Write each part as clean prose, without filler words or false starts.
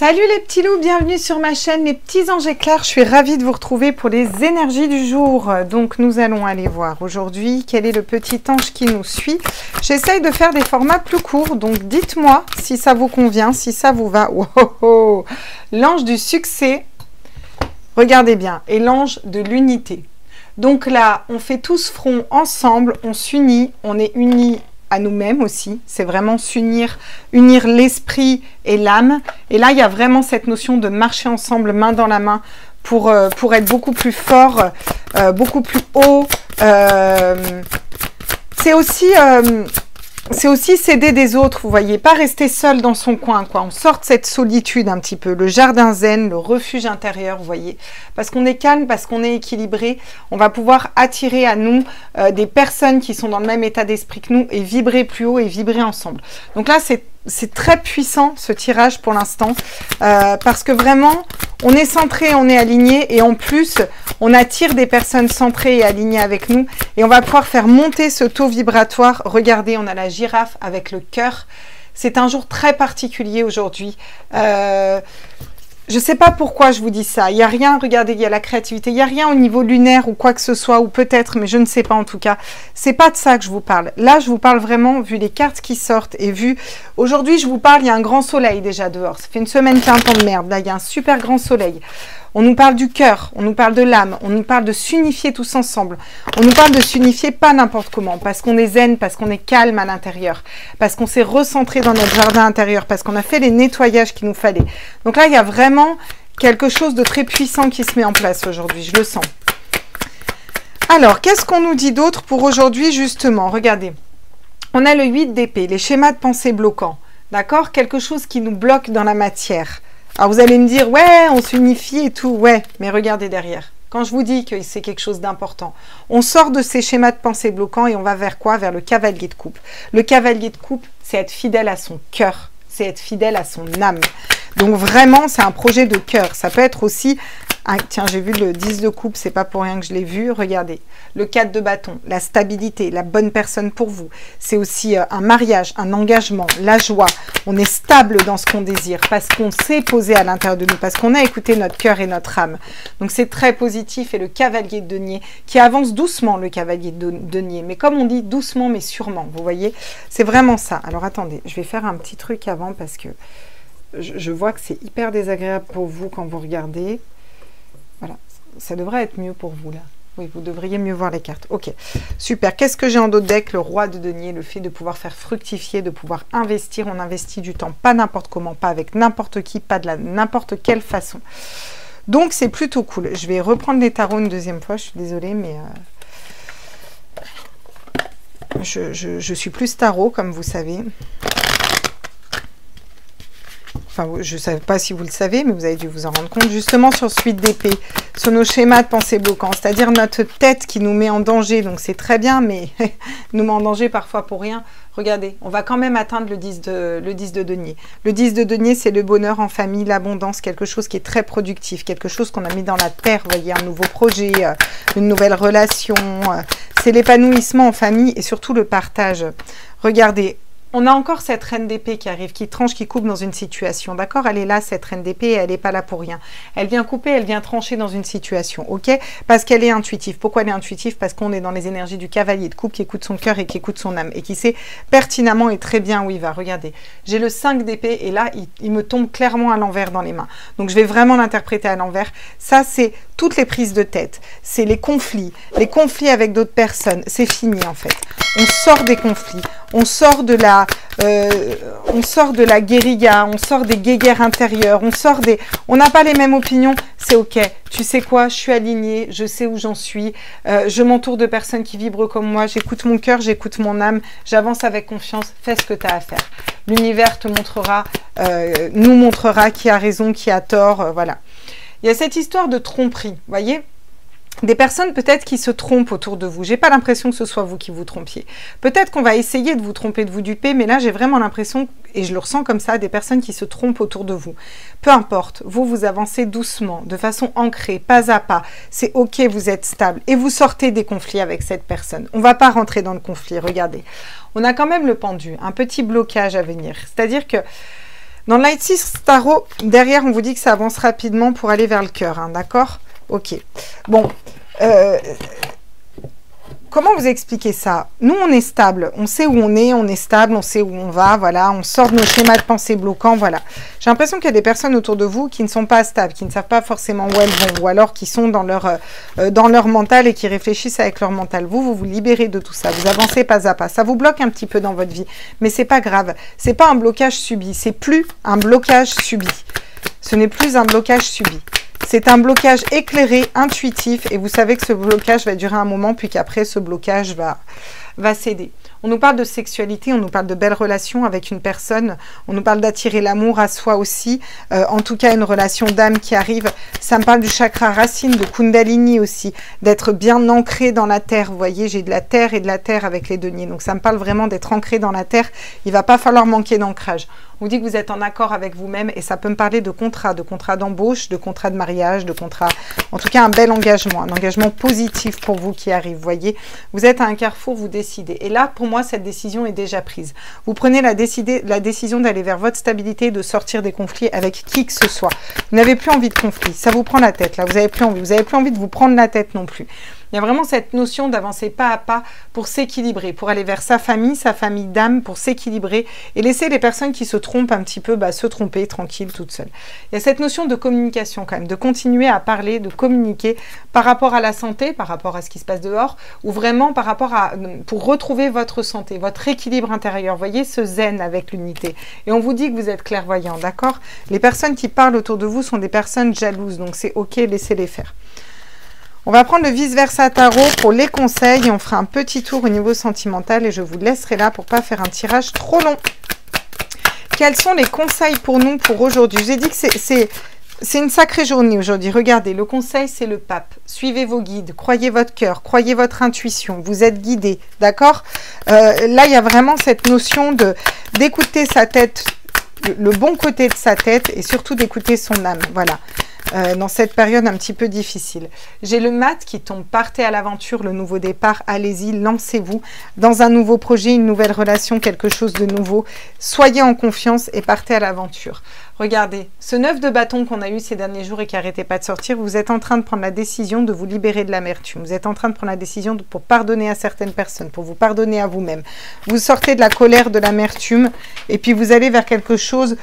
Salut les petits loups, bienvenue sur ma chaîne les petits anges éclairs. Je suis ravie de vous retrouver pour les énergies du jour. Donc nous allons aller voir aujourd'hui quel est le petit ange qui nous suit. J'essaye de faire des formats plus courts, donc dites-moi si ça vous convient, si ça vous va. Wow. L'ange du succès, regardez bien, et l'ange de l'unité. Donc là, on fait tous front ensemble, on s'unit, on est unis à nous-mêmes aussi, c'est vraiment s'unir, unir l'esprit et l'âme. Et là, il y a vraiment cette notion de marcher ensemble, main dans la main, pour être beaucoup plus fort, beaucoup plus haut. C'est aussi s'aider des autres, vous voyez, pas rester seul dans son coin, quoi. On sort de cette solitude un petit peu, le jardin zen, le refuge intérieur, vous voyez. Parce qu'on est calme, parce qu'on est équilibré, on va pouvoir attirer à nous des personnes qui sont dans le même état d'esprit que nous et vibrer plus haut et vibrer ensemble. Donc là, c'est très puissant ce tirage pour l'instant parce que vraiment, on est centré, on est aligné et en plus, on attire des personnes centrées et alignées avec nous et on va pouvoir faire monter ce taux vibratoire. Regardez, on a la girafe avec le cœur. C'est un jour très particulier aujourd'hui. Je ne sais pas pourquoi je vous dis ça. Il n'y a rien, regardez, il y a la créativité. Il n'y a rien au niveau lunaire ou quoi que ce soit, ou peut-être, mais je ne sais pas en tout cas. C'est pas de ça que je vous parle. Là, je vous parle vraiment, vu les cartes qui sortent et vu... Aujourd'hui, je vous parle, il y a un grand soleil déjà dehors. Ça fait une semaine qu'il y a un temps de merde. Là, il y a un super grand soleil. On nous parle du cœur, on nous parle de l'âme, on nous parle de s'unifier tous ensemble. On nous parle de s'unifier pas n'importe comment, parce qu'on est zen, parce qu'on est calme à l'intérieur, parce qu'on s'est recentré dans notre jardin intérieur, parce qu'on a fait les nettoyages qu'il nous fallait. Donc là, il y a vraiment quelque chose de très puissant qui se met en place aujourd'hui, je le sens. Alors, qu'est-ce qu'on nous dit d'autre pour aujourd'hui, justement? Regardez, on a le 8 d'épée, les schémas de pensée bloquants, d'accord? Quelque chose qui nous bloque dans la matière. Alors vous allez me dire, ouais, on s'unifie et tout, ouais, mais regardez derrière. Quand je vous dis que c'est quelque chose d'important, on sort de ces schémas de pensée bloquants et on va vers quoi? Vers le cavalier de coupe. Le cavalier de coupe, c'est être fidèle à son cœur, c'est être fidèle à son âme. Donc vraiment, c'est un projet de cœur. Ça peut être aussi... Ah, tiens, j'ai vu le 10 de coupe, c'est pas pour rien que je l'ai vu. Regardez, le 4 de bâton, la stabilité, la bonne personne pour vous. C'est aussi un mariage, un engagement, la joie. On est stable dans ce qu'on désire parce qu'on s'est posé à l'intérieur de nous, parce qu'on a écouté notre cœur et notre âme. Donc c'est très positif. Et le cavalier de denier qui avance doucement, le cavalier de denier. Mais comme on dit, doucement mais sûrement, vous voyez, c'est vraiment ça. Alors attendez, je vais faire un petit truc avant parce que je vois que c'est hyper désagréable pour vous quand vous regardez. Voilà, ça devrait être mieux pour vous là. Oui, vous devriez mieux voir les cartes. Ok, super. Qu'est-ce que j'ai en dos de deck? Le roi de denier, le fait de pouvoir faire fructifier, de pouvoir investir. On investit du temps, pas n'importe comment, pas avec n'importe qui, pas de la n'importe quelle façon. Donc, c'est plutôt cool. Je vais reprendre les tarots une deuxième fois. Je suis désolée, mais... Je suis plus tarot, comme vous savez. Enfin, je ne sais pas si vous le savez, mais vous avez dû vous en rendre compte, justement sur suite d'épée, sur nos schémas de pensée bloquants, c'est-à-dire notre tête qui nous met en danger, donc c'est très bien, mais nous met en danger parfois pour rien. Regardez, on va quand même atteindre le 10 de denier. Le 10 de denier, c'est le bonheur en famille, l'abondance, quelque chose qui est très productif, quelque chose qu'on a mis dans la terre, vous voyez, un nouveau projet, une nouvelle relation, c'est l'épanouissement en famille et surtout le partage. Regardez, on a encore cette reine d'épée qui arrive, qui tranche, qui coupe dans une situation, d'accord? Elle est là, cette reine d'épée, et elle n'est pas là pour rien. Elle vient couper, elle vient trancher dans une situation, ok? Parce qu'elle est intuitive. Pourquoi elle est intuitive? Parce qu'on est dans les énergies du cavalier de coupe qui écoute son cœur et qui écoute son âme, et qui sait pertinemment et très bien où il va. Regardez, j'ai le 5 d'épée, et là, il me tombe clairement à l'envers dans les mains. Donc, je vais vraiment l'interpréter à l'envers. Ça, c'est toutes les prises de tête. C'est les conflits avec d'autres personnes. C'est fini, en fait. On sort des conflits. On sort de la guérilla, on sort des guéguerres intérieures, on n'a pas les mêmes opinions, c'est ok. Tu sais quoi, je suis alignée, je sais où j'en suis, je m'entoure de personnes qui vibrent comme moi, j'écoute mon cœur, j'écoute mon âme, j'avance avec confiance, fais ce que tu as à faire. L'univers te montrera, nous montrera qui a raison, qui a tort, voilà. Il y a cette histoire de tromperie, vous voyez ? Des personnes peut-être qui se trompent autour de vous. J'ai pas l'impression que ce soit vous qui vous trompiez. Peut-être qu'on va essayer de vous tromper, de vous duper, mais là j'ai vraiment l'impression, et je le ressens comme ça, des personnes qui se trompent autour de vous. Peu importe, vous avancez doucement, de façon ancrée, pas à pas. C'est ok, vous êtes stable et vous sortez des conflits avec cette personne. On va pas rentrer dans le conflit, regardez. On a quand même le pendu, un petit blocage à venir. C'est-à-dire que Dans le Light 6 Tarot, derrière, on vous dit que ça avance rapidement pour aller vers le cœur, hein, d'accord? Ok. Bon, comment vous expliquer ça? Nous, on est stable, on sait où on est stable, on sait où on va, voilà, on sort de nos schémas de pensée bloquants, voilà. J'ai l'impression qu'il y a des personnes autour de vous qui ne sont pas stables, qui ne savent pas forcément où elles vont, ou alors qui sont dans leur mental et qui réfléchissent avec leur mental. Vous vous libérez de tout ça, vous avancez pas à pas. Ça vous bloque un petit peu dans votre vie, mais c'est pas grave. C'est pas un blocage subi, c'est plus un blocage subi. Ce n'est plus un blocage subi. C'est un blocage éclairé, intuitif, et vous savez que ce blocage va durer un moment, puis qu'après, ce blocage va céder. On nous parle de sexualité, on nous parle de belles relations avec une personne, on nous parle d'attirer l'amour à soi aussi, en tout cas une relation d'âme qui arrive. Ça me parle du chakra racine, de Kundalini aussi, d'être bien ancré dans la terre. Vous voyez, j'ai de la terre et de la terre avec les deniers, donc ça me parle vraiment d'être ancré dans la terre. Il ne va pas falloir manquer d'ancrage. On vous dit que vous êtes en accord avec vous-même et ça peut me parler de contrat d'embauche, de contrat de mariage, de contrat, en tout cas un bel engagement, un engagement positif pour vous qui arrive, vous voyez. Vous êtes à un carrefour, vous décidez. Et là, pour moi, cette décision est déjà prise. Vous prenez la décision d'aller vers votre stabilité, de sortir des conflits avec qui que ce soit. Vous n'avez plus envie de conflit, ça vous prend la tête, là, vous n'avez plus envie de vous prendre la tête non plus. Il y a vraiment cette notion d'avancer pas à pas pour s'équilibrer, pour aller vers sa famille d'âme, pour s'équilibrer et laisser les personnes qui se trompent un petit peu se tromper tranquille, toutes seules. Il y a cette notion de communication quand même, de continuer à parler, de communiquer par rapport à la santé, par rapport à ce qui se passe dehors, ou vraiment par rapport pour retrouver votre santé, votre équilibre intérieur. Vous voyez ce zen avec l'unité. Et on vous dit que vous êtes clairvoyant, d'accord? Les personnes qui parlent autour de vous sont des personnes jalouses, donc c'est ok, laissez-les faire. On va prendre le vice-versa tarot pour les conseils et on fera un petit tour au niveau sentimental et je vous laisserai là pour pas faire un tirage trop long. Quels sont les conseils pour nous pour aujourd'hui? Je vous ai dit que c'est une sacrée journée aujourd'hui. Regardez, le conseil, c'est le pape. Suivez vos guides, croyez votre cœur, croyez votre intuition. Vous êtes guidés, d'accord? Là, il y a vraiment cette notion d'écouter sa tête, le bon côté de sa tête et surtout d'écouter son âme. Voilà. Dans cette période un petit peu difficile. J'ai le mat qui tombe, partez à l'aventure, le nouveau départ, allez-y, lancez-vous dans un nouveau projet, une nouvelle relation, quelque chose de nouveau. Soyez en confiance et partez à l'aventure. Regardez, ce 9 de bâton qu'on a eu ces derniers jours et qui n'arrêtait pas de sortir, vous êtes en train de prendre la décision de vous libérer de l'amertume. Vous êtes en train de prendre la décision pour pardonner à certaines personnes, pour vous pardonner à vous-même. Vous sortez de la colère, de l'amertume et puis vous allez vers quelque chose.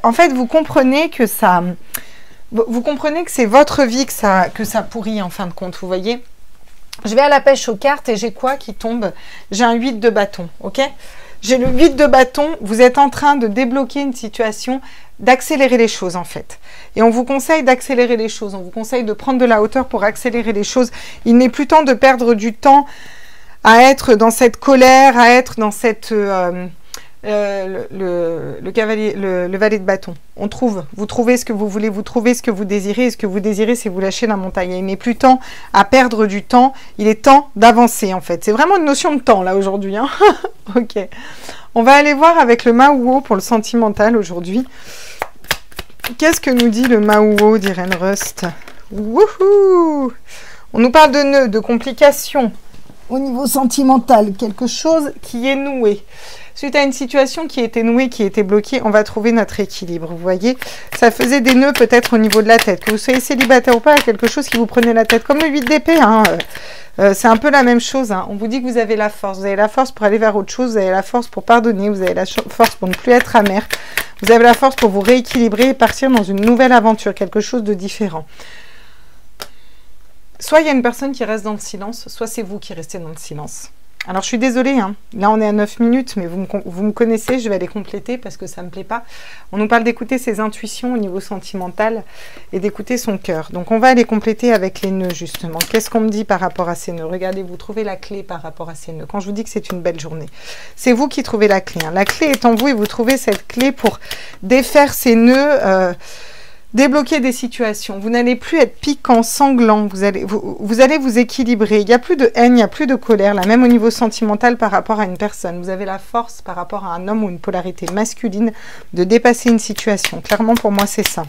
En fait, vous comprenez que ça... Vous comprenez que c'est votre vie que ça pourrit en fin de compte, vous voyez. Je vais à la pêche aux cartes et j'ai quoi qui tombe? J'ai un 8 de bâton, ok? J'ai le 8 de bâton, vous êtes en train de débloquer une situation, d'accélérer les choses en fait. Et on vous conseille d'accélérer les choses, on vous conseille de prendre de la hauteur pour accélérer les choses. Il n'est plus temps de perdre du temps à être dans cette colère, à être dans cette... le valet de bâton. Vous trouvez ce que vous voulez, vous trouvez ce que vous désirez, et ce que vous désirez, c'est vous lâcher la montagne. Il n'est plus temps à perdre du temps, il est temps d'avancer en fait. C'est vraiment une notion de temps là aujourd'hui. Hein. Ok. On va aller voir avec le Maouo pour le sentimental aujourd'hui. Qu'est-ce que nous dit le Maouo d'Irène Rust? Wouhou! On nous parle de nœuds, de complications au niveau sentimental, quelque chose qui est noué. Suite à une situation qui était nouée, qui était bloquée, on va trouver notre équilibre. Vous voyez, ça faisait des nœuds peut-être au niveau de la tête. Que vous soyez célibataire ou pas, quelque chose qui vous prenait la tête. Comme le 8 d'épée, hein. C'est un peu la même chose. Hein. On vous dit que vous avez la force. Vous avez la force pour aller vers autre chose. Vous avez la force pour pardonner. Vous avez la force pour ne plus être amer. Vous avez la force pour vous rééquilibrer et partir dans une nouvelle aventure, quelque chose de différent. Soit il y a une personne qui reste dans le silence, soit c'est vous qui restez dans le silence. Alors, je suis désolée, hein. Là, on est à 9 minutes, mais vous me connaissez, je vais les compléter parce que ça ne me plaît pas. On nous parle d'écouter ses intuitions au niveau sentimental et d'écouter son cœur. Donc, on va aller compléter avec les nœuds, justement. Qu'est-ce qu'on me dit par rapport à ces nœuds? Regardez, vous trouvez la clé par rapport à ces nœuds. Quand je vous dis que c'est une belle journée, c'est vous qui trouvez la clé. Hein. La clé est en vous et vous trouvez cette clé pour défaire ces nœuds... débloquer des situations, vous n'allez plus être piquant, sanglant, vous allez vous équilibrer, il n'y a plus de haine, il n'y a plus de colère, là même au niveau sentimental par rapport à une personne, vous avez la force par rapport à un homme ou une polarité masculine de dépasser une situation, clairement pour moi c'est ça.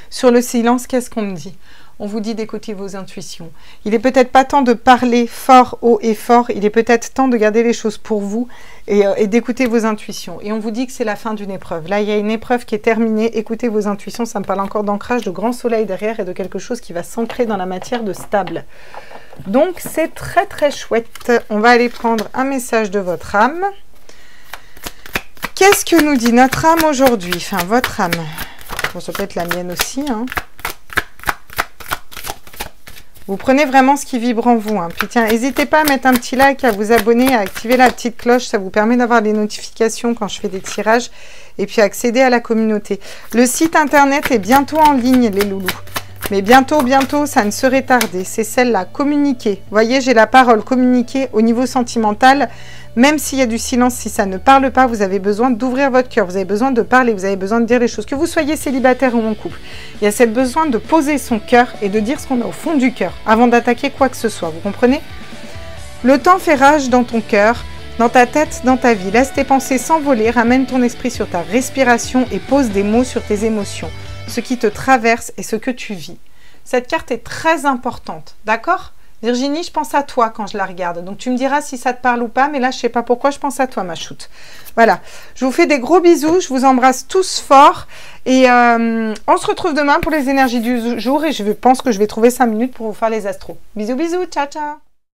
Sur le silence, qu'est-ce qu'on me dit? on vous dit d'écouter vos intuitions. Il est peut-être pas temps de parler fort, haut et fort, il est peut-être temps de garder les choses pour vous et d'écouter vos intuitions. Et on vous dit que c'est la fin d'une épreuve. Là, il y a une épreuve qui est terminée, écoutez vos intuitions, ça me parle encore d'ancrage, de grand soleil derrière et de quelque chose qui va s'ancrer dans la matière de stable. Donc, c'est très très chouette. On va aller prendre un message de votre âme. Qu'est-ce que nous dit notre âme aujourd'hui? Enfin, votre âme. Bon, ça peut être la mienne aussi, hein. Vous prenez vraiment ce qui vibre en vous. Hein. Puis tiens, n'hésitez pas à mettre un petit like, à vous abonner, à activer la petite cloche. Ça vous permet d'avoir des notifications quand je fais des tirages. Et puis accéder à la communauté. Le site internet est bientôt en ligne, les loulous. Mais bientôt, bientôt, ça ne serait tardé. C'est celle-là, communiquer. Vous voyez, j'ai la parole, communiquer au niveau sentimental. Même s'il y a du silence, si ça ne parle pas, vous avez besoin d'ouvrir votre cœur. Vous avez besoin de parler, vous avez besoin de dire les choses. Que vous soyez célibataire ou en couple, il y a cette besoin de poser son cœur et de dire ce qu'on a au fond du cœur avant d'attaquer quoi que ce soit. Vous comprenez? Le temps fait rage dans ton cœur, dans ta tête, dans ta vie. Laisse tes pensées s'envoler, ramène ton esprit sur ta respiration et pose des mots sur tes émotions. Ce qui te traverse et ce que tu vis. Cette carte est très importante, d'accord? Virginie, je pense à toi quand je la regarde. Donc, tu me diras si ça te parle ou pas, mais là, je ne sais pas pourquoi je pense à toi, ma choute. Voilà. Je vous fais des gros bisous. Je vous embrasse tous fort. Et on se retrouve demain pour les énergies du jour. Et je pense que je vais trouver 5 minutes pour vous faire les astros. Bisous, bisous. Ciao, ciao.